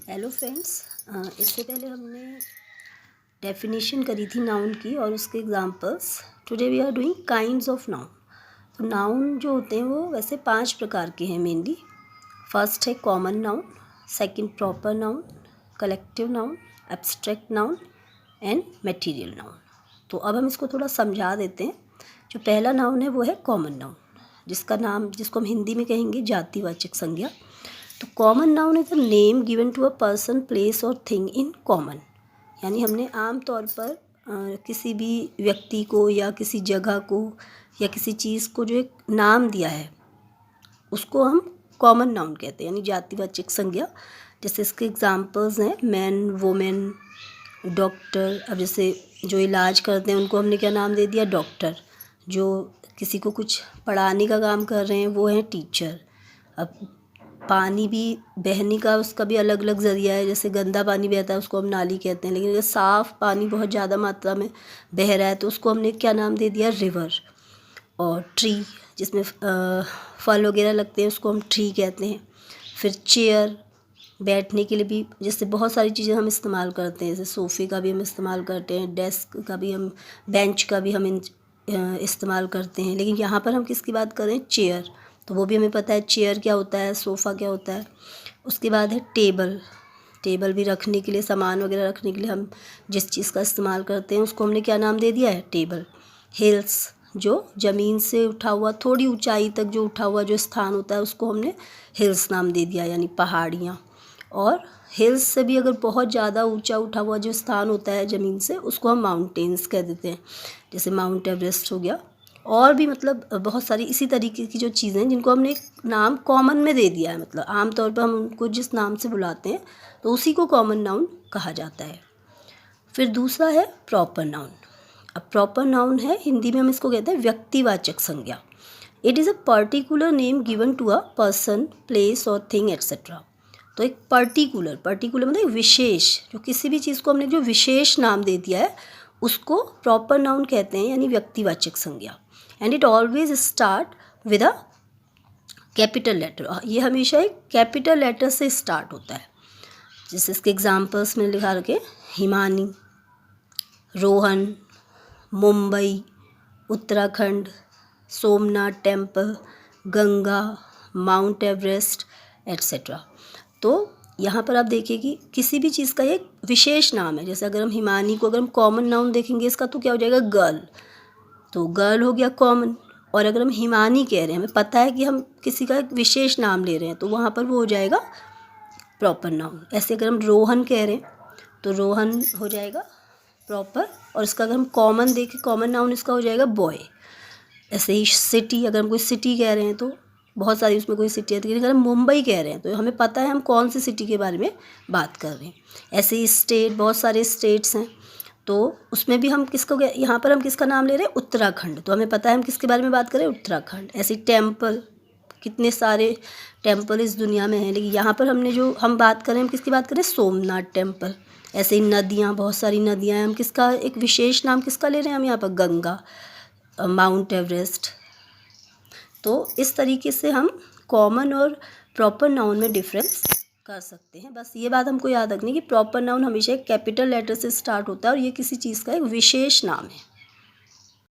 Hello friends, इससे पहले हमने डेफिनेशन करी थी नाउन की और उसके examples. Today we are doing kinds of noun. तो नाउन जो होते हैं वो वैसे 5 प्रकार के हैं मेनली। फर्स्ट है common noun, second proper noun, collective noun, abstract noun and material noun. तो अब हम इसको थोड़ा समझा देते हैं। जो पहला नाउन है वो है कॉमन नाउन, जिसको हम हिंदी में कहेंगे जातिवाचक संज्ञा। तो common noun is a name given to a person, place और थिंग इन कॉमन। यानी हमने आम तौर पर किसी भी व्यक्ति को या किसी जगह को या किसी चीज़ को जो एक नाम दिया है उसको हम कॉमन नाउन कहते हैं, यानी जातिवाचक संज्ञा। जैसे इसके एग्जांपल्स हैं मैन, वोमेन, डॉक्टर। अब जैसे जो इलाज करते हैं उनको हमने क्या नाम दे दिया, डॉक्टर। जो किसी को कुछ पढ़ाने का काम कर रहे हैं वो हैं टीचर। अब पानी भी बहने का उसका भी अलग अलग ज़रिया है। जैसे गंदा पानी बहता है उसको हम नाली कहते हैं, लेकिन अगर साफ़ पानी बहुत ज़्यादा मात्रा में बह रहा है तो उसको हमने क्या नाम दे दिया, रिवर। और ट्री, जिसमें फल वगैरह लगते हैं उसको हम ट्री कहते हैं। फिर चेयर, बैठने के लिए भी जैसे बहुत सारी चीज़ें हम इस्तेमाल करते हैं, जैसे सोफ़े का भी हम इस्तेमाल करते हैं, डेस्क का भी हम, बेंच का भी हम इस्तेमाल करते हैं। लेकिन यहाँ पर हम किसकी बात करें, चेयर। तो वो भी हमें पता है चेयर क्या होता है, सोफ़ा क्या होता है। उसके बाद है टेबल। टेबल भी रखने के लिए, सामान वगैरह रखने के लिए हम जिस चीज़ का इस्तेमाल करते हैं उसको हमने क्या नाम दे दिया है, टेबल। हिल्स, जो ज़मीन से उठा हुआ, थोड़ी ऊंचाई तक जो उठा हुआ जो स्थान होता है उसको हमने हिल्स नाम दे दिया, यानी पहाड़ियाँ। और हिल्स से भी अगर बहुत ज़्यादा ऊंचा उठा हुआ जो स्थान होता है ज़मीन से उसको हम माउंटेन्स कह देते हैं, जैसे माउंट एवरेस्ट हो गया। और भी मतलब बहुत सारी इसी तरीके की जो चीज़ें हैं जिनको हमने एक नाम कॉमन में दे दिया है, मतलब आमतौर पर हम उनको जिस नाम से बुलाते हैं तो उसी को कॉमन नाउन कहा जाता है। फिर दूसरा है प्रॉपर नाउन। अब प्रॉपर नाउन है, हिंदी में हम इसको कहते हैं व्यक्तिवाचक संज्ञा। It is a particular name given to a person, place और थिंग एक्सेट्रा। तो एक पर्टिकुलर मतलब विशेष, जो किसी भी चीज़ को हमने जो विशेष नाम दे दिया है उसको प्रॉपर नाउन कहते हैं, यानी व्यक्तिवाचक संज्ञा। And it always start with a capital letter. ये हमेशा एक कैपिटल लेटर से स्टार्ट होता है। जैसे इसके एग्जांपल्स में लिखा रखे, Himani, Rohan, Mumbai, Uttarakhand, Somnath temple, Ganga, mount Everest etcetera. तो यहाँ पर आप देखिए कि किसी भी चीज़ का एक विशेष नाम है। जैसे अगर हम हिमानी को अगर हम कॉमन नाउन देखेंगे इसका तो क्या हो जाएगा, गर्ल। तो गर्ल हो गया कॉमन। और अगर हम हिमानी कह रहे हैं, हमें पता है कि हम किसी का एक विशेष नाम ले रहे हैं, तो वहाँ पर वो हो जाएगा प्रॉपर नाउन। ऐसे अगर हम रोहन कह रहे हैं तो रोहन हो जाएगा प्रॉपर, और इसका अगर हम कॉमन देखें, कॉमन नाउन इसका हो जाएगा बॉय। ऐसे ही सिटी, अगर हम कोई सिटी कह रहे हैं तो बहुत सारी उसमें कोई सिटी आती है, लेकिन अगर हम मुंबई कह रहे हैं तो हमें पता है हम कौन सी सिटी के बारे में बात कर रहे हैं। ऐसे ही स्टेट, बहुत सारे स्टेट्स हैं तो उसमें भी हम किसको, यहाँ पर हम किसका नाम ले रहे हैं, उत्तराखंड। तो हमें पता है हम किसके बारे में बात करें, उत्तराखंड। ऐसे टेम्पल, कितने सारे टेम्पल इस दुनिया में हैं, लेकिन यहाँ पर हमने जो हम बात करें, हम किसकी बात करें, सोमनाथ टेम्पल। ऐसे ही नदियाँ, बहुत सारी नदियाँ हैं, हम किसका एक विशेष नाम किसका ले रहे हैं, हम यहाँ पर गंगा, माउंट एवरेस्ट। तो इस तरीके से हम कॉमन और प्रॉपर नाउन में डिफरेंस कर सकते हैं। बस ये बात हमको याद रखनी कि प्रॉपर नाउन हमेशा एक कैपिटल लेटर से स्टार्ट होता है और ये किसी चीज़ का एक विशेष नाम है।